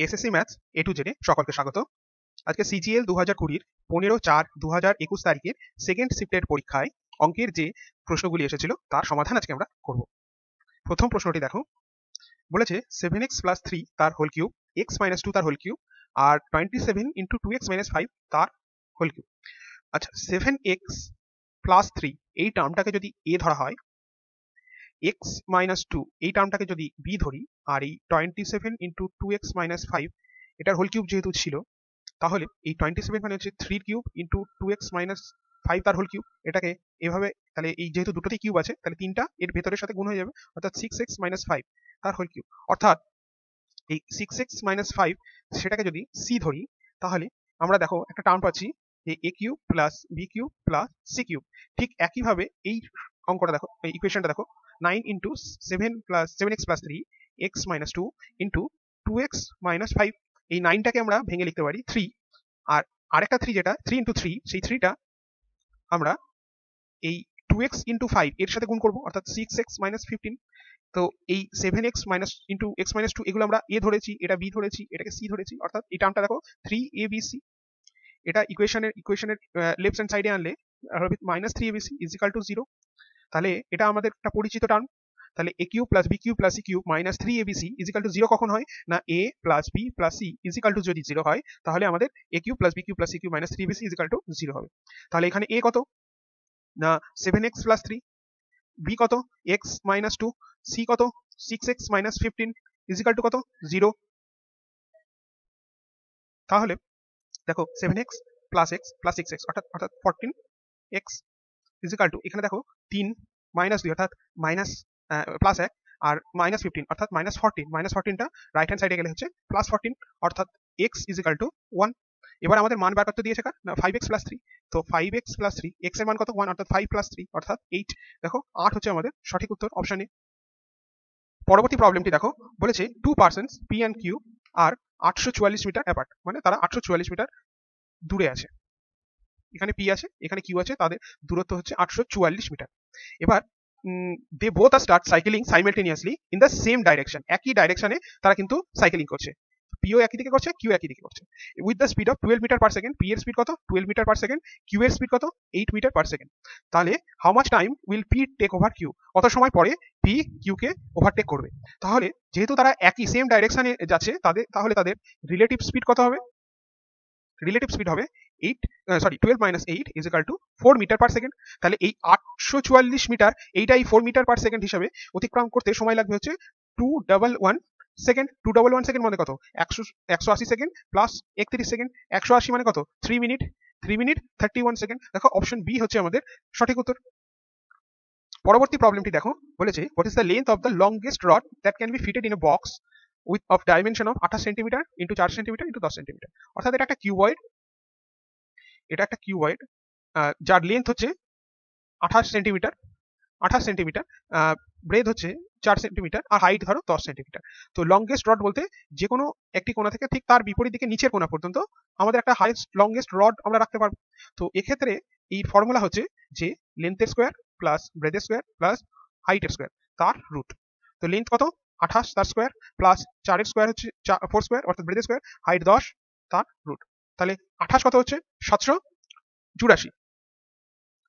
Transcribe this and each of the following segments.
SSC maths এ two জেডে সকলকে স্বাগত। আজকে সিজিএল 2020 15/4/2021 তারিখের সেকেন্ড শিফটের পরীক্ষায় অঙ্কের যে প্রশ্নগুলি এসেছিল তার সমাধান আজকে আমরা করব। প্রথম প্রশ্নটি দেখো, বলেছে 7x + 3 তার হোল কিউব, x - 2 তার হোল কিউব, আর 27 × 2x - 5 তার হোল কিউব। আচ্ছা, 7x + 3 এই টার্মটাকে যদি a ধরা হয়, x - 2 এই টার্মটাকে যদি b ধরি, আর এই 27 × 2x - 5 এটার হোল কিউব যেহেতু ছিল, তাহলে এই 27 মানে হচ্ছে 3 কিউব ইন্টু 2x - 5 তার হোল কিউব। এটাকে এভাবে, তাহলে এই যেহেতু দুটোতেই কিউব আছে, তাহলে তিনটা এর ভেতরের সাথে গুণ হয়ে যাবে, অর্থাৎ 6x - 5 তার হোল কিউব। অর্থাৎ এই 6x - 5 সেটাকে যদি c ধরি, তাহলে আমরা দেখো একটা টার্ম পাচ্ছি যে a cube plus b cube plus c cube. ঠিক একইভাবে এই অঙ্কটা দেখো, এই ইকুয়েশনটা দেখো, 9 × 7x + 3 x - 2 ইন্টু 2x - 5। এই 9টাকে আমরা ভেঙে লিখতে পারি 3, আর আরেকটা 3 যেটা 3 × 3, সেই 3টা আমরা এই 2x × 5 এর সাথে গুণ করব, অর্থাৎ 6x - 15। তো এই 7x × x - 2 এগুলো আমরা a ধরেছি, এটা b ধরেছি, এটাকে c ধরেছি, অর্থাৎ এই টার্মটা দেখো 3abc। এটা ইকুয়েশনের লেফট হ্যান্ড সাইডে আনলে হবে -3abc = 0। তাহলে এটা আমাদের একটা পরিচিত টার্ম। তাহলে a cube plus b cube plus c cube -3abc = 0 কখন হয় না, a plus b plus c = যদি 0 হয়, তাহলে আমাদের a cube plus b cube plus c cube -3abc = 0 হবে। তাহলে এখানে a কত না 7x + 3, b কত x - 2, c কত 6x - 15 = কত 0। তাহলে দেখো 7x + x + 6x অর্থাৎ 14x এখানে দেখো 3 - 2 অর্থাৎ +1 আর -15 অর্থাৎ -14, -14টা রাইট হ্যান্ড সাইডে গেলে হচ্ছে +14, অর্থাৎ x = 1। এবার আমাদের মান বার করতে দিয়েছে কার না 5x + 3। তো 5x + 3, x এর মান কত 1, অর্থাৎ 5 + 3 অর্থাৎ 8। দেখো 8 হচ্ছে আমাদের সঠিক উত্তর, অপশন এ। পরবর্তী প্রবলেমটি দেখো, বলেছে 2 persons p and q আর 844 মিটার অ্যাপার্ট, মানে তারা 844 মিটার দূরে আছে। এখানে p আছে, এখানে q আছে, তাদের দূরত্ব হচ্ছে 844 মিটার। এবার they both are start cycling simultaneously in the same direction, একই ডাইরেকশনে তারা কিন্তু সাইক্লিং করছে। p ও একই দিকে করছে, q একই দিকে করছে, with the speed of 12 metre per second. p এর স্পিড কত 12 মিটার পার সেকেন্ড, q এর স্পিড কত 8 মিটার পার সেকেন্ড। তাহলে how much time will p take over q, কত সময় পরে p q কে ওভারটেক করবে। তাহলে যেহেতু তারা একই সেম ডাইরেকশনে যাচ্ছে, তাহলে তাদের রিলেটিভ স্পিড কত হবে, রিলেটিভ স্পিড হবে 12 - 8 = 4 মিটার পার সেকেন্ড। তাহলে এই 844 মিটার এইটাই 4 মিটার পার সেকেন্ড হিসাবে অতিক্রম করতে সময় লাগবে হচ্ছে 211 সেকেন্ড। 211 সেকেন্ড মানে কত 180 সেকেন্ড প্লাস 31 সেকেন্ড, 180 মানে কত 3 মিনিট, 3 মিনিট 31 সেকেন্ড। দেখো অপশন বি হচ্ছে আমাদের সঠিক উত্তর। পরবর্তী প্রবলেমটি দেখো, বলেছে what is the length of the longest rod that can be fitted in a box with of dimension of 28 centimetre into 4 centimetre into 10 centimetre. অর্থাৎ এটা একটা কিউবয়েড, যার লেন্থ হচ্ছে 28 সেন্টিমিটার, 28 সেন্টিমিটার, ব্রেথ হচ্ছে 4 সেন্টিমিটার, আর হাইট ধরো 10 centimetre. তো longest rod বলতে যে কোনো একটি কোণা থেকে ঠিক তার বিপরীত দিকে নিচের কোণা পর্যন্ত আমাদের একটা লংগেস্ট রড আমরা রাখতে পারবো। তো এক্ষেত্রে এই ফর্মুলা হচ্ছে যে লেন্থের স্কোয়ার প্লাস ব্রেথের স্কোয়ার প্লাস হাইটের স্কোয়ার তার রুট। তো লেন্থ কত 28 তার স্কোয়ার, প্লাস 4 এর স্কোয়ার হচ্ছে 4 স্কোয়ার অর্থাৎ ব্রেথের স্কোয়ার, হাইট 10 তার রুট। তাহলে 28 কত হচ্ছে 784,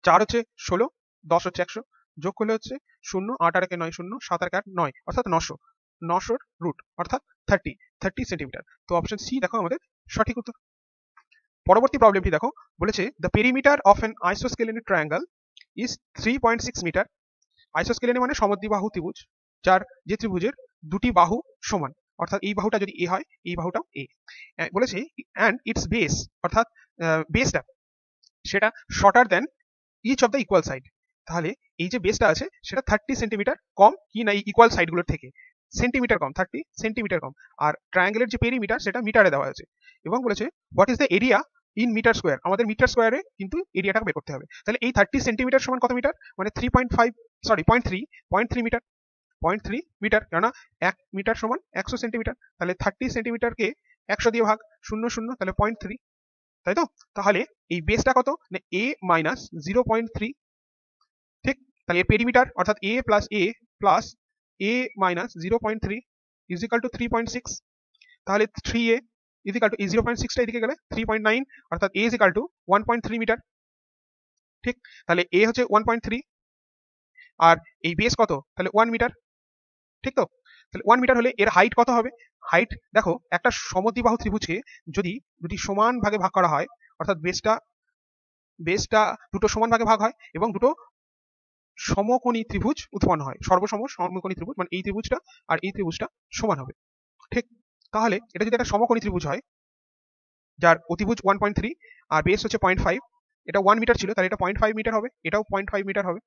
4 হচ্ছে 16, 10 হচ্ছে 100, যোগ করলে হচ্ছে 0, 8 আর 1 9, 0, 7 আর 8 9, অর্থাৎ 900, 900 রুট অর্থাৎ 30 সেন্টিমিটার। তো অপশন সি দেখো আমাদের সঠিক উত্তর। পরবর্তী প্রবলেমটি দেখো, বলেছে the perimeter of an isosceles triangle is 3.6 metre. Isosceles মানে সমদ্বিবাহু ত্রিভুজ, যার যে ত্রিভুজের দুটি বাহু সমান, অর্থাৎ এই বাহুটা যদি এ হয়, এই বাহুটাও এ। বলেছে অ্যান্ড ইটস বেস, অর্থাৎ বেসটা সেটা shorter than each of the equal side. তাহলে এই যে বেসটা আছে সেটা 30 সেন্টিমিটার কম কি না এই ইকুয়াল সাইডগুলোর থেকে, সেন্টিমিটার কম, 30 সেন্টিমিটার কম। আর ট্রায়াঙ্গেলের যে পেরিমিটার সেটা মিটারে দেওয়া আছে, এবং বলেছে what is the area in metre square, আমাদের মিটার স্কোয়ারে কিন্তু এরিয়াটা বের করতে হবে। তাহলে এই 30 সেন্টিমিটার সমান কত মিটার, মানে 0.3 মিটার, 0.3 মিটার, কেননা 1 মিটার সমান 100 সেন্টিমিটার। তাহলে 30 সেন্টিমিটারকে 100 দিয়ে ভাগ, 0 0, তাহলে 0.3, তাই তো। তাহলে এই বেসটা কত না a মাইনাস 0.3, ঠিক। তাহলে এর পেরিমিটার অর্থাৎ a plus a plus a minus 0.3 = 3.6। তাহলে 3a ইজিক্যাল টু এই 0.6টা এদিকে গেলে 3.9, অর্থাৎ a ইজিক্যাল টু 1.3 মিটার। ঠিক, তাহলে a হচ্ছে 1.3 আর এই বেস কত, তাহলে 1 মিটার। ঠিক তো, তাহলে 1 মিটার হলে এর হাইট কত হবে? হাইট দেখো, একটা সমদ্বিবাহু ত্রিভুজকে যদি দুটি সমান ভাগে ভাগ করা হয়, অর্থাৎ বেসটা দুটো সমান ভাগে ভাগ হয় এবং দুটো সমকোণী ত্রিভুজ উৎপন্ন হয়, সর্বসম সমকোণী ত্রিভুজ, মানে এই ত্রিভুজটা আর এই ত্রিভুজটা সমান হবে। ঠিক, তাহলে এটা যদি একটা সমকোণী ত্রিভুজ হয় যার অতিভুজ 1.3 আর বেস হচ্ছে 0.5, এটা 1 মিটার ছিল, তাহলে এটা 0.5 মিটার হবে, এটাও 0.5 মিটার হবে।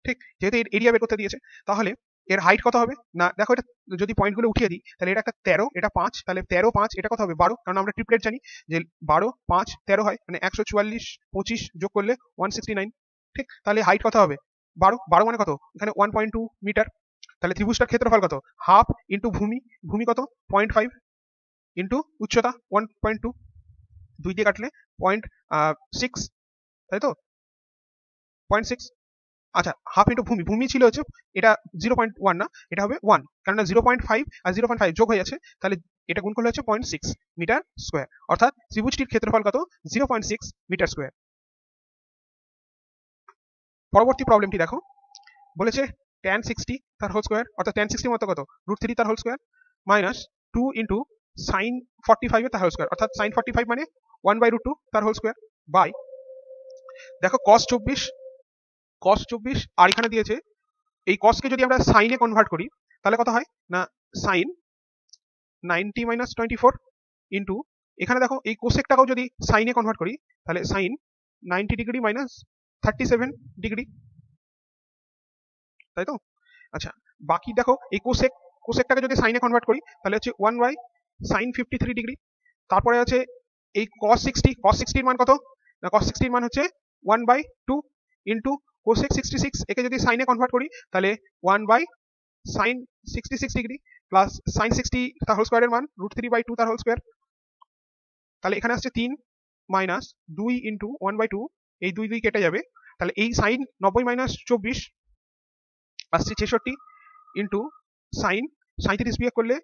ঠিক, যেহেতু এর এরিয়া বের করতে দিয়েছে, তাহলে এর হাইট কত হবে? না দেখো, এটা যদি পয়েন্টগুলো উঠিয়ে দিই, তাহলে এটা একটা 13, এটা 5, তাহলে 13 5 এটা কত হবে? 12, কারণ আমরা ট্রিপলেট জানি যে 12 5 13 হয়, মানে 144 25 যোগ করলে 169। ঠিক, তাহলে হাইট কত হবে? 12, 12 মানে কত? এখানে 1.2 মিটার। তাহলে ত্রিভুজটার ক্ষেত্রফল কত? হাফ ইন্টু ভূমি, ভূমি কত? 0.5 ইন্টু উচ্চতা 1.2, 2 দিয়ে কাটলে 0.6, তাই তো, 0.6। আচ্ছা, হাফ ইন্টু ভূমি, ভূমি ছিল হচ্ছে এটা 0.1 না, এটা হবে 1, কারণ 0.5 আর 0.5 যোগ হয়ে যাচ্ছে, তাহলে এটা গুণ করলে হচ্ছে 0.6 মিটার স্কোয়ার, অর্থাৎ ত্রিভুজটির ক্ষেত্রফল কত? 0.6 মিটার স্কোয়ার। পরবর্তী প্রবলেমটি দেখো, বলেছে tan 60 তার হোল স্কোয়ার, অর্থাৎ tan 60 মত কত? √3 তার whole square minus 2 into sin 45 তার হোল স্কোয়ার, অর্থাৎ sin 45 মানে 1/√2 তার হোল স্কোয়ার বাই, দেখো cos 24 আর এখানে দিয়েছে এই cosকে যদি আমরা সাইনে কনভার্ট করি তাহলে কত হয়? না sin 90 মাইনাস 24 ইন্টু, এখানে দেখো এই কোসেকটাকেও যদি সাইনে কনভার্ট করি তাহলে sin 90 ডিগ্রি মাইনাস 37 ডিগ্রি, তাই তো। আচ্ছা, বাকি দেখো এই কোসেকটাকে যদি সাইনে কনভার্ট করি তাহলে হচ্ছে 1 বাই sin 53 ডিগ্রি। তারপরে আছে এই cos 60 এর মান কত? না cos 60 এর মান হচ্ছে 1/2 ইন্টু cosec 66, একে যদি সাইনে কনভার্ট করি তাহলে 1 by sin 66 degree plus sin 60 তার হোল স্কোয়ারের মান √3/2 তার হোল স্কোয়ার। তাহলে এখানে আসছে 3 মাইনাস 2 ইন্টু 1/2, এই 2 2 কেটে যাবে, তাহলে এই sin 90 মাইনাস 24 আসছে 66 ইন্টু sin 37 বিয়োগ করলে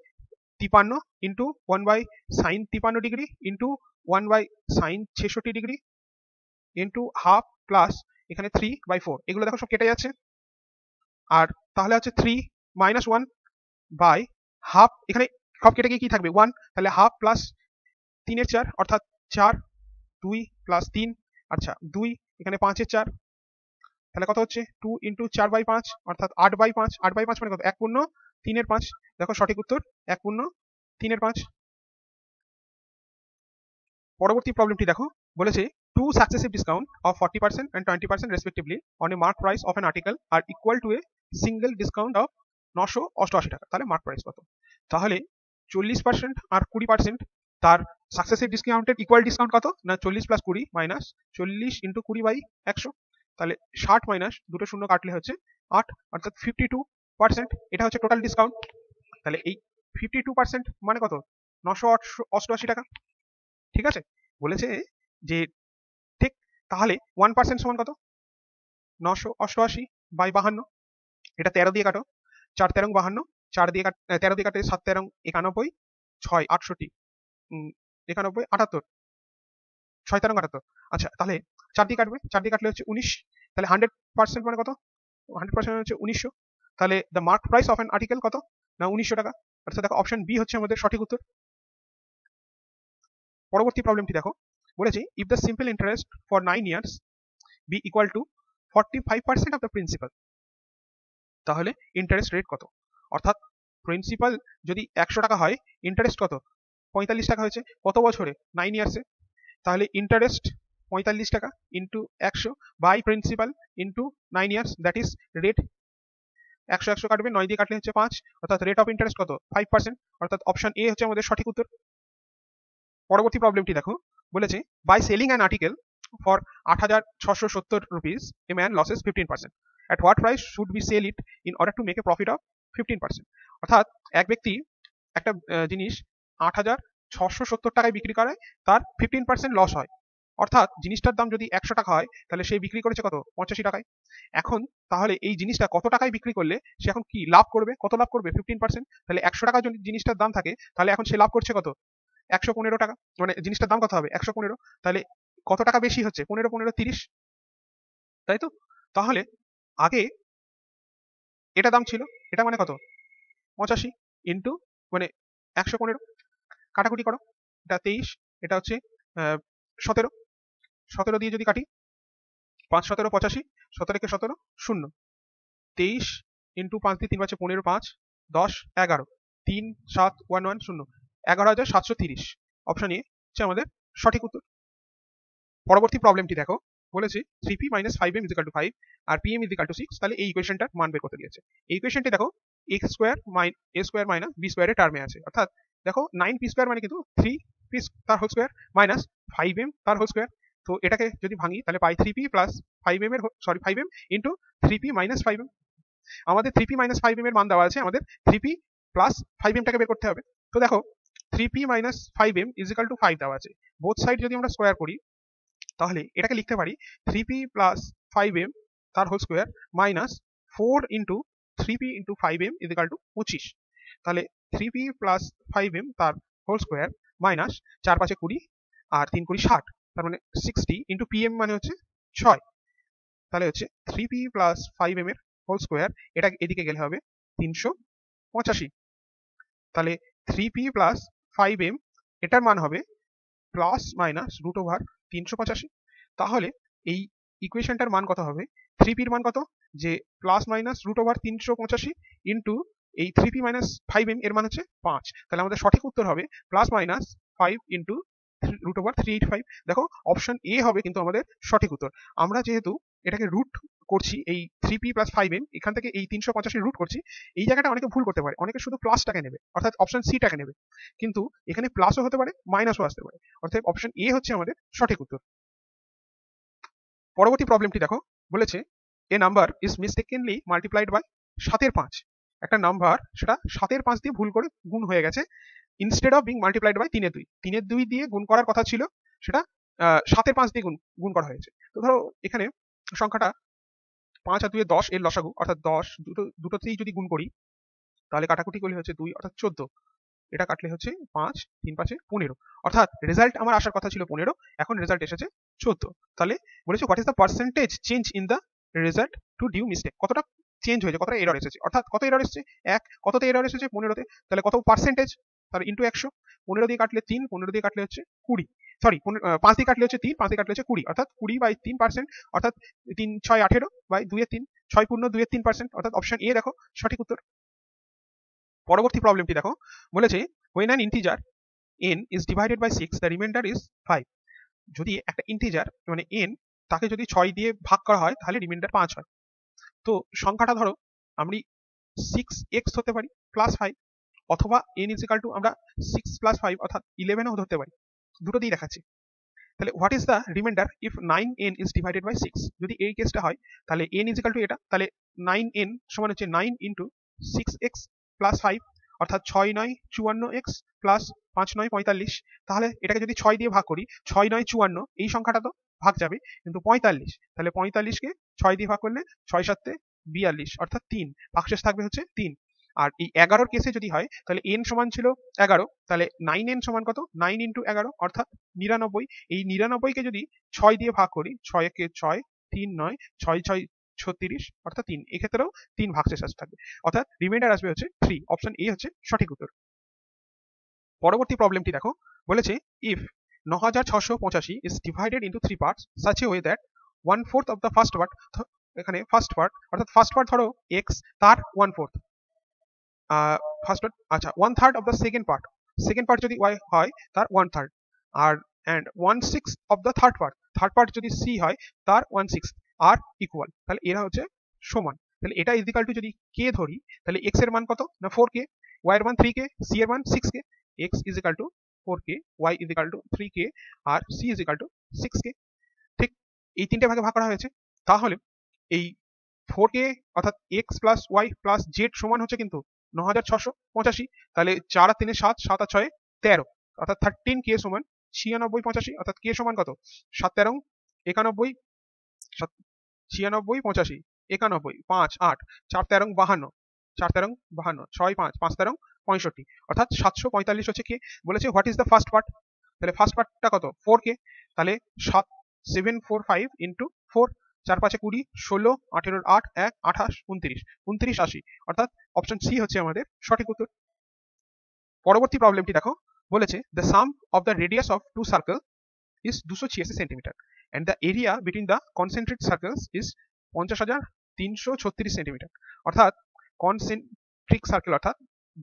53 into 1 by sin 53 degree into 1 by sin 66 degree into half plus এখানে 3/4, এগুলো দেখো সব কেটে যাচ্ছে, আর তাহলে হচ্ছে 3 মাইনাস 1 বাই হাফ, এখানে সব কেটে গিয়ে কি থাকবে? 1, তাহলে হাফ প্লাস 3 এর 4 অর্থাৎ 4, 2 প্লাস 3, আচ্ছা 2 এখানে 5 এর 4, তাহলে কত হচ্ছে? 2 ইন্টু 4/5 অর্থাৎ 8/5, 8/5 মানে কত? 1 পূর্ণ 3 এর 5, দেখো সঠিক উত্তর 1 পূর্ণ 3 এর 5। পরবর্তী প্রবলেমটি দেখো, বলেছে two successive discount of 40% and 20% respectively on a mark price of an article are equal to a single discount of 988 টাকা, তাহলে মার্ক প্রাইস কত? তাহলে 40% আর 20% তার সাকসেসিভ ডিসকাউন্টের ইকুয়াল ডিসকাউন্ট কত? না 40 প্লাস 20 মাইনাস 40 ইন্টু 20 বাই 100, তাহলে 60 মাইনাস দুটো শূন্য কাটলে হচ্ছে 8, অর্থাৎ 52%, এটা হচ্ছে টোটাল ডিসকাউন্ট। তাহলে এই 52% মানে কত? 988 টাকা। ঠিক আছে, বলেছে যে ঠিক, তাহলে 1% সমান কত? 988 বাই 52, এটা 13 দিয়ে কাটো, 4 13 52, 4 দিয়ে 13 দিয়ে কাটে 7 13 91, 6 68, 91 78, 6 13 78। আচ্ছা, তাহলে 4 দিয়ে কাটবে, 4 দিয়ে কাটলে হচ্ছে 19, তাহলে 100% মানে কত? 100% হচ্ছে 1900, তাহলে the mark price of an article কত? না 1900 টাকা, অর্থাৎ দেখো অপশন বি হচ্ছে আমাদের সঠিক উত্তর। পরবর্তী প্রবলেমটি দেখো, বলেছে if the simple interest for 9 years be equal to 45% of the principal, তাহলে ইন্টারেস্ট রেট কত? অর্থাৎ প্রিন্সিপাল যদি 100 টাকা হয়, ইন্টারেস্ট কত? 45 টাকা হয়েছে, কত বছরে? 9 ইয়ার্সে, তাহলে ইন্টারেস্ট 45 টাকা into 100 by principal into 9 years, that is rate. 100 100 কাটবে, 9 দিয়ে কাটলে হচ্ছে 5, অর্থাৎ রেট অফ ইন্টারেস্ট কত? 5%, অর্থাৎ অপশন এ হচ্ছে আমাদের সঠিক উত্তর। পরবর্তী প্রবলেমটি দেখো, বলেছে by selling an article for 8670 rupees a man loses 15%, at what price should we sell it in order to make a profit of 15%? অর্থাৎ এক ব্যক্তি একটা জিনিস 8670 টাকায় বিক্রি করে, তার 15% লস হয়, অর্থাৎ জিনিসটার দাম যদি 100 টাকা হয় তাহলে সে বিক্রি করেছে কত 85 টাকায়। এখন তাহলে এই জিনিসটা কত টাকায় বিক্রি করলে সে এখন কি লাভ করবে, কত লাভ করবে 15%। তাহলে 100 টাকা যদি জিনিসটার দাম থাকে তাহলে এখন সে লাভ করছে কত 115 টাকা, মানে জিনিসটার দাম কত হবে 115। তাহলে কত টাকা বেশি হচ্ছে 15 15 30, তাই তো। তাহলে আগে এটা দাম ছিল, এটা মানে কত 85 ইন্টু মানে 115, কাটাকুটি করো, এটা 23, এটা হচ্ছে 17, 17 দিয়ে যদি কাটি 5 17 85, 17 কে 17 শূন্য, 23 ইন্টু 5 দিয়ে 3 পাঁচে 15, 5 10 11, 3 7 1 1 0, 11,730। অপশন এ হচ্ছে আমাদের সঠিক উত্তর। পরবর্তী প্রবলেমটি দেখো, বলেছে 3p - 5m = 5 আর pm = 6, তাহলে এই ইকুয়েশনটার মান বের করতে দিয়েছে। এই ইকুয়েশনটি দেখো x square a square minus b স্কয়ারের টার্মে আছে, অর্থাৎ দেখো 9p স্কয়ার মানে কিন্তু 3p তার হোল স্কয়ার মাইনাস 5m তার হোল স্কয়ার। তো এটাকে যদি ভাঙি তাহলে পাই 3p প্লাস 5m এর 5m ইন্টু 3p - 5m। আমাদের 3p - 5m এর মান দেওয়া আছে, আমাদের 3p প্লাস 5m টাকে বের করতে হবে। তো দেখো 3p - 5m = 5 দেওয়া আছে, বোথ সাইড যদি আমরা স্কয়ার করি তাহলে এটাকে লিখতে পারি 3p প্লাস 5m তার whole square minus 4 into 3p into 5m = 25। তাহলে 3p প্লাস 5m তার হোল স্কয়ার মাইনাস 4 5 20 আর 3 20 60, তার মানে 60 ইন্টু pm মানে হচ্ছে 6। তাহলে হচ্ছে 3p প্লাস 5m এর হোল স্কয়ার, এটা এদিকে গেলে হবে 385। তাহলে 3p প্লাস 5m এটার মান হবে প্লাস মাইনাস রুট ওভার 385। তাহলে এই ইকুয়েশনটার মান কত হবে, 3p এর মান কত, যে plus minus root over 385 into এই 3p মাইনাস 5m এর মান হচ্ছে 5। তাহলে আমাদের সঠিক উত্তর হবে plus minus 5 into root over 385। দেখো অপশন এ হবে কিন্তু আমাদের সঠিক উত্তর। আমরা যেহেতু এটাকে রুট করছি, এই 3p প্লাস 5m এখান থেকে এই 385 রুট করছি, এই জায়গাটা অনেকে ভুল করতে পারে, অনেকে শুধু প্লাসটাকে নেবে অর্থাৎ অপশন সি টাকে নেবে, কিন্তু এখানে প্লাসও হতে পারে মাইনাসও আসতে পারে, অর্থাৎ অপশন এ হচ্ছে আমাদের সঠিক উত্তর। পরবর্তী প্রবলেমটি দেখো, বলেছে এ number is mistakenly multiplied by 7 এর 5। একটা নাম্বার সেটা 7 এর 5 দিয়ে ভুল করে গুণ হয়ে গেছে, instead of being multiplied by 3 এর 2, 3 এর 2 দিয়ে গুণ করার কথা ছিল, সেটা 7 এর 5 দিয়ে গুণ করা হয়েছে। তো ধরো এখানে সংখ্যাটা 5 আর 2 এ 10 এর লসাগু, অর্থাৎ 10 দুটোতেই যদি গুণ করি তাহলে কাটাকুটি করলে হচ্ছে 2 অর্থাৎ 14, এটা কাটলে হচ্ছে 5 3 5 15, অর্থাৎ রেজাল্ট আমার আসার কথা ছিল 15, এখন রেজাল্ট এসেছে 14। তাহলে বলেছে what is the percentage change in the result to due mistake, কতটা চেঞ্জ হয়েছে, কতটা এরর এসেছে, অর্থাৎ কত এরর এসেছে 1, কততে এরর এসেছে 15তে, তাহলে কত পার্সেন্টেজ, তার ইনটু 100, 15 দিয়ে কাটলে 3, 15 দিয়ে কাটলে হচ্ছে 20, সরি 5 দিয়ে কাটলে হচ্ছে 3, 5 দিয়ে কাটলে হচ্ছে 20, অর্থাৎ 20/3%, অর্থাৎ 3 6 18 বাই 2 এর 3, 6 পূর্ণ 2 এর 3%, অর্থাৎ অপশন এ দেখো সঠিক উত্তর। পরবর্তী প্রবলেমটি দেখো, বলেছে when an integer n is divided by 6 the remainder is 5। যদি একটা ইন্টিজার মানে n তাকে যদি 6 দিয়ে ভাগ করা হয় তাহলে রিমাইন্ডার 5 হয়। তো সংখ্যাটা ধরো আমি 6x হতে পারি প্লাস 5, অথবা n ইজ ইকুয়াল টু আমরা 6 প্লাস 5 অর্থাৎ 11ও ধরতে পারি, দুটো দিয়ে দেখাচ্ছি। তাহলে what is the remainder if 9n is divided by 6, যদি এই কেসটা হয় তাহলে n ইজ ইকুয়াল টু এটা, তাহলে 9n সমান হচ্ছে 9 ইন্টু 6x প্লাস 5, অর্থাৎ 6 9 54x প্লাস 5 9 45। তাহলে এটাকে যদি 6 দিয়ে ভাগ করি, 6 9 54, এই সংখ্যাটা তো ভাগ যাবে, কিন্তু 45, তাহলে 45কে 6 দিয়ে ভাগ করলে 6 7 42, অর্থাৎ 3, ভাগশেষ থাকবে হচ্ছে 3। আর এই 11 কেসে যদি হয় তাহলে n সমান ছিল 11, তাহলে 9n সমান কত 9 ইন্টু 11 অর্থাৎ 99। এই 99কে যদি 6 দিয়ে ভাগ করি, 6 কে 6 3 9 6 6 36, অর্থাৎ 3, এক্ষেত্রেও 3 ভাগশেষ থাকবে, অর্থাৎ রিমাইন্ডার আসবে হচ্ছে 3, অপশন এ হচ্ছে সঠিক উত্তর। পরবর্তী প্রবলেমটি দেখো, বলেছে if 9685 is divided into 3 parts such a way that 1/4 of the first part, এখানে ফার্স্ট পার্ট অর্থাৎ ফার্স্ট পার্ট ধরো x, তার 1/4, ফার্স্ট পার্ট আচ্ছা 1/3 of the second part যদি y হয় তার 1/3, আর and 1/6 of the third part যদি c হয় তার 1/6 আর ইকুয়াল, তাহলে এরা হচ্ছে সমান। তাহলে এটা ইকুয়াল টু যদি k ধরি তাহলে x এর মান কত না 4k, y এর মান 3k, c এর মান 6k, x is equal to 4k, y is equal to 3k R c is equal to 6k। ঠিক এই তিনটে ভাগে ভাগ করা হয়েছে। তাহলে এই 4k অর্থাৎ x plus y plus z সমান হচ্ছে কিন্তু 9685, তাহলে 4 আর 3 7, 7 আর 6 13, অর্থাৎ 13k সমান 96 85 অর্থাৎ কে সমান কত 7 13 91 96 85 91 5 8 4 13 52 4 13 52 6 5 5 13 65 অর্থাৎ 745 হচ্ছে কে বলেছে what is the first part, তাহলে ফার্স্ট পার্টটা কত 4 কে, তাহলে 745 ইন্টু 4 4 5 20 16 18 8 1 28 29 29 80 অর্থাৎ অপশন সি হচ্ছে আমাদের সঠিক উত্তর। পরবর্তী প্রবলেমটি দেখো, বলেছে the sum of the radius of two circle is 286 centimetre and the area between the concentric circles is 50,336 centimetre. অর্থাৎ কনসেন্ট্রিক সার্কেল অর্থাৎ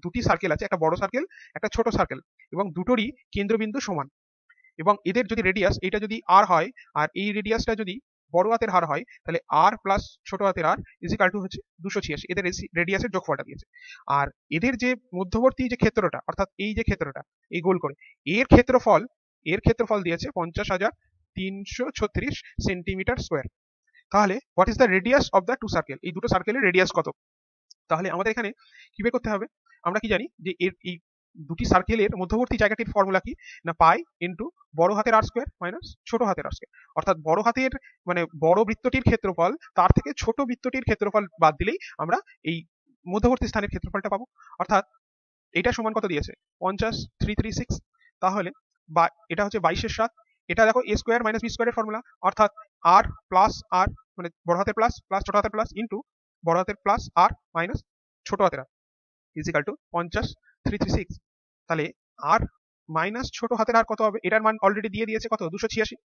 দুটি সার্কেল আছে, একটা বড় সার্কেল একটা ছোট সার্কেল, এবং দুটোরই কেন্দ্রবিন্দু সমান, এবং এদের যদি রেডিয়াস এটা যদি আর হয় আর এই রেডিয়াসটা যদি বড় হাতের হার হয় তাহলে আর প্লাস ছোট হাতের আর ইজ ইকুয়াল টু হচ্ছে 286, এদের রেডিয়াসের যোগফলটা দিয়েছে। আর এদের যে মধ্যবর্তী যে ক্ষেত্রটা অর্থাৎ এই যে ক্ষেত্রটা এই গোল করে এর ক্ষেত্রফল দিয়েছে 50,336 সেন্টিমিটার স্কোয়ার। তাহলে what is the radius of the two circle, এই দুটো সার্কেলের রেডিয়াস কত। তাহলে আমাদের এখানে কি বের করতে হবে, আমরা কি জানি যে এর এই দুটি সার্কেলের মধ্যবর্তী জায়গাটির ফর্মুলা কি না পাই ইন্টু বড় হাতের আর স্কোয়ার মাইনাস ছোট হাতের আর স্কোয়ার। অর্থাৎ বড় হাতের মানে বড় বৃত্তটির ক্ষেত্রফল তার থেকে ছোট বৃত্তটির ক্ষেত্রফল বাদ দিলেই আমরা এই মধ্যবর্তী স্থানের ক্ষেত্রফলটা পাবো। অর্থাৎ এটা সমান কত দিয়েছে 50,336, তাহলে বা এটা হচ্ছে 22/7, এটা দেখো a স্কোয়ার মাইনাস বি স্কোয়ারের ফর্মুলা, অর্থাৎ আর প্লাস আর মানে বড় হাতের প্লাস প্লাস ছোট হাতের প্লাস ইন্টু বড় হাতের প্লাস আর মাইনাস ছোট হাতের আর ইজ ইকুয়াল টু 50,336। তাহলে আর মাইনাস ছোট হাতের আর কত হবে, এটার মান অলরেডি দিয়ে দিয়েছে কত 286।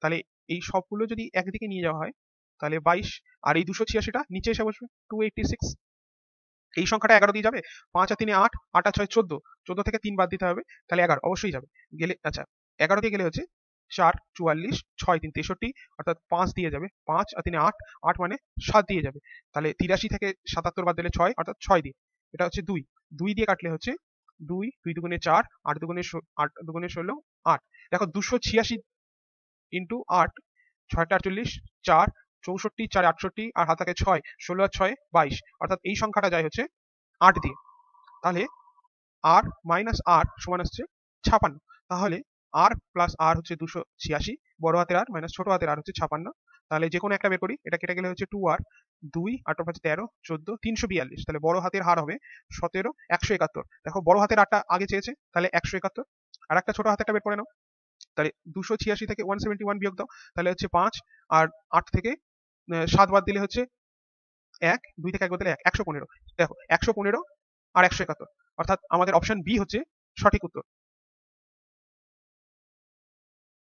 তাহলে এই সবগুলো যদি একদিকে নিয়ে যাওয়া হয় তাহলে 22 আর এই 286টা নিচে এসে বসবে 286। এই সংখ্যাটা 11 দিয়ে যাবে, 5 আর 3 8, 8 আর 6 14, 14 থেকে 3 বাদ দিতে হবে তাহলে 11 অবশ্যই যাবে, গেলে আচ্ছা 11 দিয়ে গেলে হচ্ছে 4 44 6 3 63, অর্থাৎ 5 দিয়ে যাবে, 5 আর 3 8, 8 মানে 7 দিয়ে যাবে, তাহলে 83 থেকে 77 বাদ দিলে 6 অর্থাৎ 6 দিয়ে, এটা হচ্ছে 2 2 দিয়ে কাটলে হচ্ছে 2 2 দুগুণে 4 8 দুগুণে 8 দুগুণে 16 8। দেখো 286 ইন্টু 8 6 48 4 64 4 68 আর হাত থাকে 6 16 আর 6 22, অর্থাৎ এই সংখ্যাটা যায় হচ্ছে 8 দিয়ে। তাহলে আর মাইনাস আর সমান হচ্ছে 56, তাহলে আর প্লাস আর হচ্ছে 286, বড় হাতের আর মাইনাস ছোট হাতের আর হচ্ছে 56, তাহলে যে কোনো একটা বের করি, এটা কেটে গেলে হচ্ছে 2 আর 2 8 5 13 14 342, তাহলে বড় হাতের হার হবে 17 171। দেখো বড় হাতের আরটা আগে চেয়েছে তাহলে 171, আর একটা ছোট হাতেরটা বের করে নাও, তাহলে 286 থেকে 171 বিয়োগ দাও, তাহলে হচ্ছে 5 আর 8 থেকে 7 বাদ দিলে হচ্ছে 1 2 থেকে 1 বাদ দিলে 1 115। দেখো 115 আর 171, অর্থাৎ আমাদের অপশন বি হচ্ছে সঠিক উত্তর।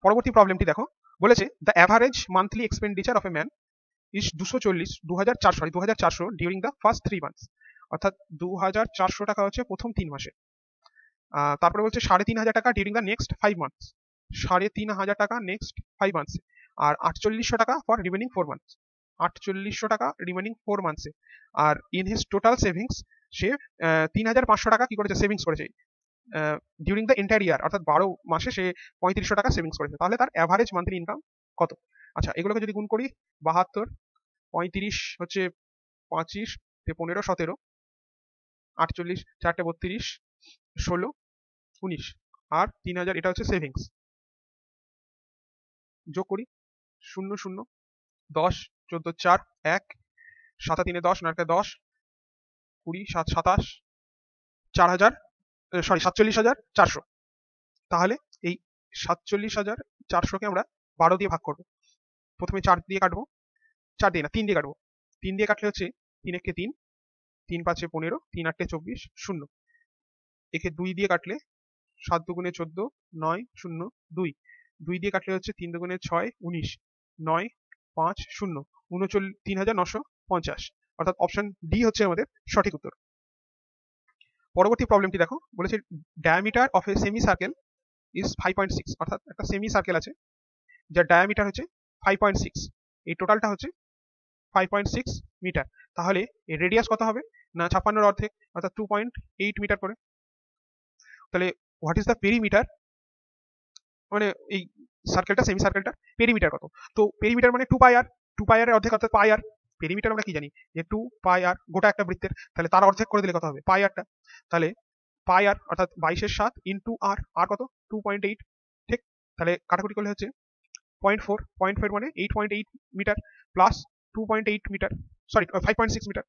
পরবর্তী প্রবলেমটি দেখো, বলেছে the average monthly expenditure of a man is 2400 during the first 3 months, অর্থাৎ 2400 টাকা হচ্ছে প্রথম 3 মাসে। তারপরে বলছে 3500 টাকা ডিউরিং দ্য নেক্সট 5 মান্থস, 3500 টাকা নেক্সট 5 মান্থসে, আর 4800 টাকা ফর রিমেনিং 4 মান্থস, 4800 টাকা রিমেনিং 4 মান্থসে। আর ইন হিজ টোটাল সেভিংস সে 3500 টাকা কি করেছে সেভিংস করেছে ডিউরিং দ্য এন্টায়ার ইয়ার, অর্থাৎ 12 মাসে সে 3500 টাকা সেভিংস করেছে, তাহলে তার অ্যাভারেজ মান্থলি ইনকাম কত। আচ্ছা এগুলোকে যদি গুণ করি 72 35 হচ্ছে 25 15 17 48 4 32 16 19 আর 3000 এটা হচ্ছে সেভিংস, যোগ করি 0 0 10 14 4 1 7 3 10 9 10 20 7 27 4000 সরি 47,400। তাহলে এই 47,400কে আমরা 12 দিয়ে ভাগ করব, প্রথমে 4 দিয়ে কাটবো, 4 দিয়ে না 3 দিয়ে কাটবো, 3 দিয়ে কাটলে হচ্ছে 3 একে 3 3 5 15 3 8 24 0, একে 2 দিয়ে কাটলে 7 দুগুণে 14 9 0 2, 2 দিয়ে কাটলে হচ্ছে 3 দুগুণে 6 19 9 5 0 39,950, অর্থাৎ অপশন ডি হচ্ছে আমাদের সঠিক উত্তর। পরবর্তী প্রবলেমটি দেখো, বলেছে diameter of A semi circle is 5.6, অর্থাৎ একটা সেমি সার্কেল আছে যার ডায়ামিটার হচ্ছে 5.6, এই টোটালটা হচ্ছে 5.6 মিটার, তাহলে এর রেডিয়াস কত হবে না 56 অর্ধেক অর্থাৎ 2.8 মিটার করে। তাহলে হোয়াট ইজ দ্য পেরিমিটার, মানে এই সার্কেলটা সেমি সার্কেলটার পেরিমিটার কত। তো পেরিমিটার মানে 2 পাই আর, 2 পাই আর অর্ধেক অর্থাৎ পাই আর, পেরিমিটার আমরা কি জানি যে 2 পাই আর গোটা একটা বৃত্তের, তাহলে তার অর্ধেক করে দিলে কত হবে পাই আরটা, তাহলে পাই আর অর্থাৎ 22/7 ইন্টু আর, আর কত 2.8, ঠিক তাহলে কাটাকুটি করলে হচ্ছে 0.4 মানে 8.8 metre plus 2.8 metre, sorry 5.6 metre,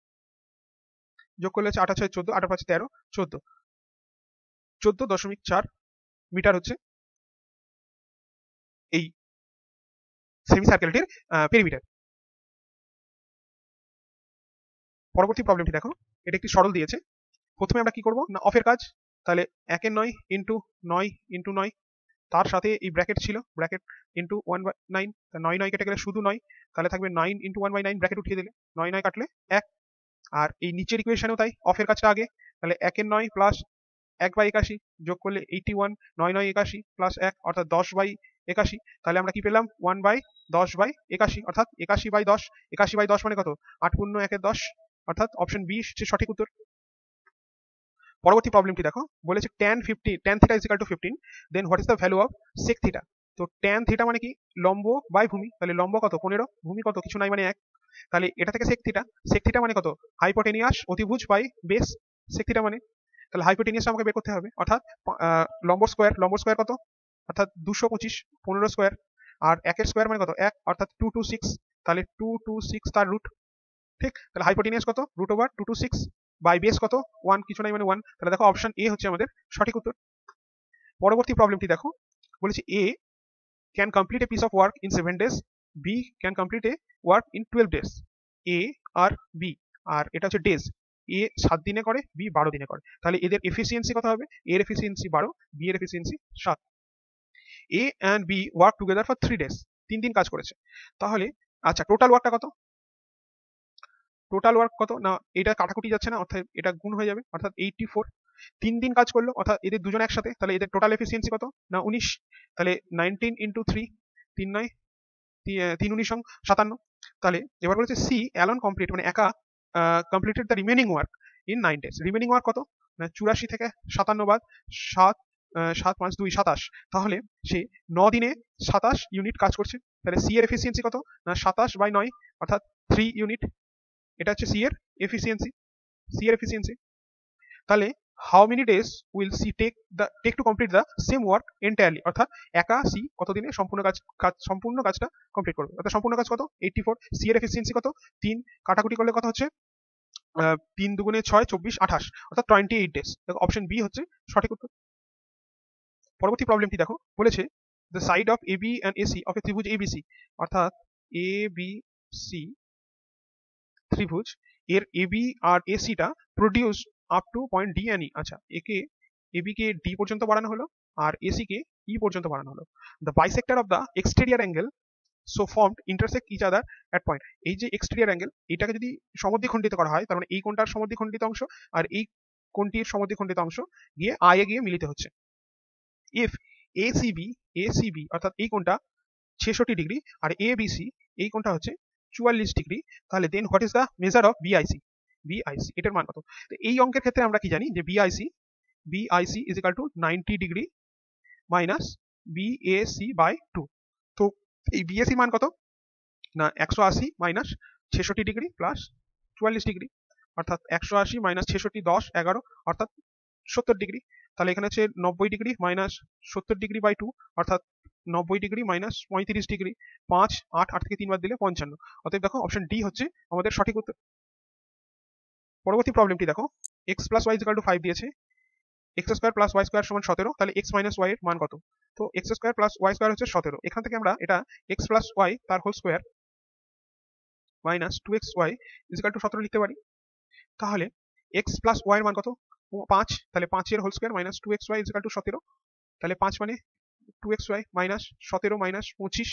যোগ করলে হচ্ছে 8 6 14, 8 5 13, 14, 14.4 মিটার হচ্ছে এই সেমি সার্কেলটির পেরিমিটার। পরবর্তী প্রবলেমটি দেখো, এটা একটি সরল দিয়েছে। প্রথমে আমরা কি করব না অফের কাজ, তাহলে 1 এর 9 ইন্টু 9 ইন্টু 9, তার সাথে এই ব্র্যাকেট ছিল, ব্র্যাকেট ইন্টু 1/9, 9 9 কেটে গেলে শুধু 9, তাহলে থাকবে 9 ইন্টু 1/9, ব্র্যাকেট উঠিয়ে দিলে 9 9 কাটলে 1। আর এই নিচের ইকুয়েশনেও তাই, অফের কাজটা আগে, তাহলে 1 এর 9 প্লাস 1/81 যোগ করলে 81, 9 9 81 প্লাস 1 অর্থাৎ 10/81, তাহলে আমরা কি পেলাম 1/10/81 অর্থাৎ 81/10, 81/10 মানে কত 8 পূর্ণ 1 10, অর্থাৎ অপশন বি হচ্ছে সঠিক উত্তর। পরবর্তী প্রবলেমটি দেখো, বলেছে tan θ is equal to 15, then what is the value of sec θ? তো tan θ মানে কি লম্ব বাই ভূমি, তাহলে লম্ব কত 15, ভূমি কত কিছু নাই মানে 1, তাহলে এটা থেকে sec θ মানে কত হাইপোটেনিয়াস অতিভুজ বাই বেস, sec θ মানে, তাহলে হাইপোটেনিয়াস আমাকে বের করতে হবে, অর্থাৎ লম্ব স্কয়ার কত অর্থাৎ 225, 15 স্কয়ার, আর 1 এর স্কয়ার মানে কত 1 অর্থাৎ 226, তাহলে 226 তার রুট, ঠিক, তাহলে হাইপোটেনিয়াস কত √226 বাই বেস কত 1 কিছু নাই মানে 1, তাহলে দেখো অপশন এ হচ্ছে আমাদের সঠিক উত্তর। পরবর্তী প্রবলেমটি দেখো, বলেছে A can complete a piece of work in 7 days, B can complete a work in 12 days, A আর বি, আর এটা হচ্ছে ডেজ, এ 7 দিনে করে, বি 12 দিনে করে, তাহলে এদের এফিসিয়েন্সি কত হবে, এর এফিসিয়েন্সি 12, বি এর efficiency 7। A and B work together for 3 days, 3 দিন কাজ করেছে, তাহলে আচ্ছা টোটাল ওয়ার্কটা কত, টোটাল ওয়ার্ক কত না এটা কাটাকুটি যাচ্ছে না, অর্থাৎ এটা গুণ হয়ে যাবে, অর্থাৎ 84, 3 দিন কাজ করলো অর্থাৎ এদের দুজন একসাথে, তাহলে এদের টোটাল এফিসিয়েন্সি কত না 19, তাহলে 19 ইন্টু 3, 3 9 3 19 57, তাহলে এবার বলেছে সি অ্যালন কমপ্লিট মানে একা completed the remaining work in 9 days, remaining work কত না 84 থেকে 57 বাদ 7, 7 5 2 27, তাহলে সে 9 দিনে 27 ইউনিট কাজ করছে, তাহলে সি এর এফিসিয়েন্সি কত না 27/9 অর্থাৎ 3 ইউনিট, এটা হচ্ছে সি এর এফিসিয়েন্সি। তাহলে how many days will C take to complete the same work entirely, অর্থাৎ একা সি কত দিনে সম্পূর্ণ কাজটা কমপ্লিট করবে, অর্থাৎ সম্পূর্ণ কাজ কত 84, সি এর এফিসিয়েন্সি কত 3, কাটাকুটি করলে কত হচ্ছে 3 দুগুণে 6 24 28 অর্থাৎ 28 ডেজ, দেখো অপশন বি হচ্ছে সঠিক উত্তর। পরবর্তী প্রবলেমটি দেখো, বলেছে the side of AB and AC of a ত্রিভুজ এবিসি, অর্থাৎ এবিসি ত্রিভুজ এর এবি আর এসিটা produce up to point D and E, আচ্ছা একে এবি কে ডি পর্যন্ত বাড়ানো হলো আর এসি কে ই পর্যন্ত বাড়ানো হলো, the bisector of the exterior angle so formed intersect each other at point, এই যে এক্সটেরিয়র অ্যাঙ্গেল এটাকে যদি সমদ্বিখণ্ডিত করা হয়, তার মানে এই কোণটার সমদ্বিখণ্ডিত অংশ আর এই কোণটির সমদ্বিখণ্ডিত অংশ গিয়ে আই এ গিয়ে মিলিত হচ্ছে, ইফ এসিবি অর্থাৎ এই কোণটা 66 ডিগ্রি আর এবিসি এই কোণটা হচ্ছে 44 ডিগ্রি, তাহলে then what is the measure of BIC, এটার মান কত, তো এই অঙ্কের ক্ষেত্রে আমরা কি জানি যে BIC is equal to 90 degree minus BAC by 2, তো এই বিএসি মান কত না 180 মাইনাস 66 ডিগ্রি প্লাস 44 ডিগ্রি, অর্থাৎ 180 মাইনাস 66 10 11 অর্থাৎ 70 ডিগ্রি, তাহলে এখানে হচ্ছে 90 ডিগ্রি মাইনাস 70 ডিগ্রি বাই 2 অর্থাৎ 90 ডিগ্রি মাইনাস 35 ডিগ্রি, 5 8 8 থেকে 3 বার দিলে 55, অতএব দেখো অপশন ডি হচ্ছে আমাদের সঠিক উত্তর। পরবর্তী প্রবলেমটি দেখো, x plus Y equal to 5 দিয়েছে, X square plus Y square সমান 17, তাহলে এক্স মাইনাস ওয়াই এর মান কত, তো X square plus Y square হচ্ছে 17, এখান থেকে আমরা এটা এক্স প্লাস ওয়াই তার whole square minus 2xy equal to 17 লিখতে পারি, তাহলে এক্স প্লাস ওয়াই এর মান কত 5, তাহলে 5 এর whole square minus 2xy equal to 17, তাহলে 5 মানে 2xy মাইনাস 17 মাইনাস 25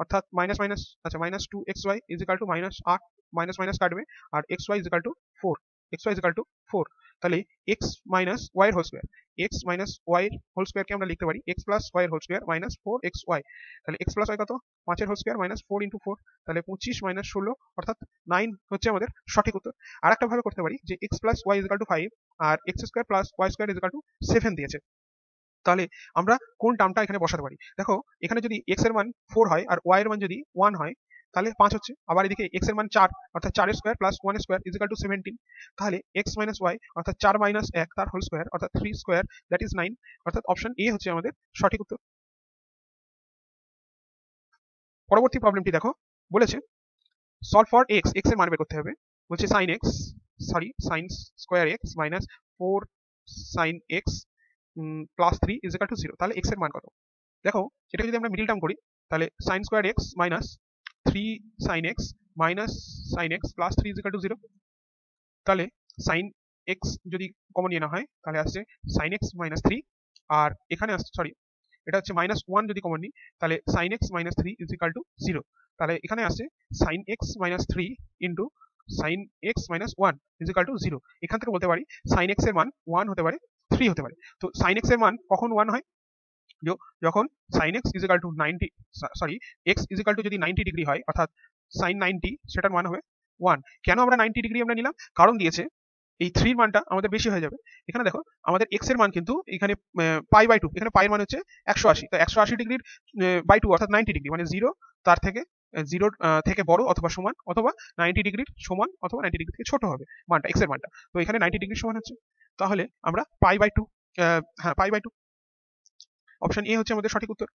অর্থাৎ মাইনাস মাইনাস আচ্ছা minus 2xy equal to minus 8, minus minus কাটবে আর xy ইকুয়াল টু 4, তাহলে x মাইনাস y এর whole square, x minus y এর হোল স্কোয়ারকে আমরা লিখতে পারি x প্লাস y এর হোল স্কোয়ার মাইনাস 4xy, তাহলে x প্লাস y কত 5 এর হোল স্কোয়ার মাইনাস 4 ইন্টু 4, তাহলে 25 মাইনাস 16 অর্থাৎ 9 হচ্ছে আমাদের সঠিক উত্তর। আর একটা ভাবে করতে পারি যে x plus y equal to 5 আর x square plus y square equal to 7 দিয়েছে, তাহলে আমরা কোন টার্মটা এখানে বসাতে পারি, দেখো এখানে যদি x এর মান 4 হয় আর y এর মান যদি 1 হয় তাহলে 5 হচ্ছে, আবার এদিকে x এর মান 4 অর্থাৎ 4 এর স্কয়ার প্লাস 1 এর স্কয়ার ইকুয়াল টু 17, তাহলে x মাইনাস y অর্থাৎ 4 মাইনাস 1 তার হোল স্কয়ার অর্থাৎ 3 স্কয়ার দ্যাট ইজ 9, অর্থাৎ অপশন এ হচ্ছে আমাদের সঠিক উত্তর। পরবর্তী প্রবলেমটি দেখো, বলেছে সলভ ফর এক্স, এক্স এর মান বের করতে হবে। বলছে sine square X minus 4 sine X plus 3 is equal to 0। তাহলে এক্স এর মান কত? দেখো, এটাকে যদি আমরা মিডল টার্ম করি, তাহলে sine square X minus 3 sine X minus sine X plus 3 is equal to 0। তাহলে সাইন এক্স যদি কমন নিয়ে না হয় তাহলে আসছে সাইন এক্স মাইনাস 3, আর এখানে আসছে এটা হচ্ছে -1 যদি কমন নিই, তাহলে sine X minus 3 is equal to 0। তাহলে এখানে আসছে sine X minus 3 into sine X minus 1 is equal to 0। এখান থেকে বলতে পারি সাইন এক্স এর মান 1 হতে পারে, 3 হতে পারে। তো সাইন এক্স এর মান কখন 1 হয়? যখন sine X is equal to 90, X is equal to যদি 90 ডিগ্রি হয়, অর্থাৎ সাইন 90, সেটার মান হবে 1। কেন আমরা 90 ডিগ্রি আমরা নিলাম? কারণ দিয়েছে এই 3 এর মানটা আমাদের বেশি হয়ে যাবে। এখানে দেখো আমাদের এক্স এর মান কিন্তু এখানে π/2, এখানে পাই এর মান হচ্ছে 180, তো 180 ডিগ্রির বাই 2 অর্থাৎ 90 ডিগ্রি, মানে 0 তার থেকে 0 থেকে বড় অথবা সমান, অথবা 90 ডিগ্রির সমান অথবা 90 ডিগ্রি থেকে ছোট হবে মানটা, এক্স এর মানটা। তো এখানে 90 ডিগ্রির সমান হচ্ছে, তাহলে আমরা π/2, হ্যাঁ π/2, অপশন এ হচ্ছে আমাদের সঠিক উত্তর।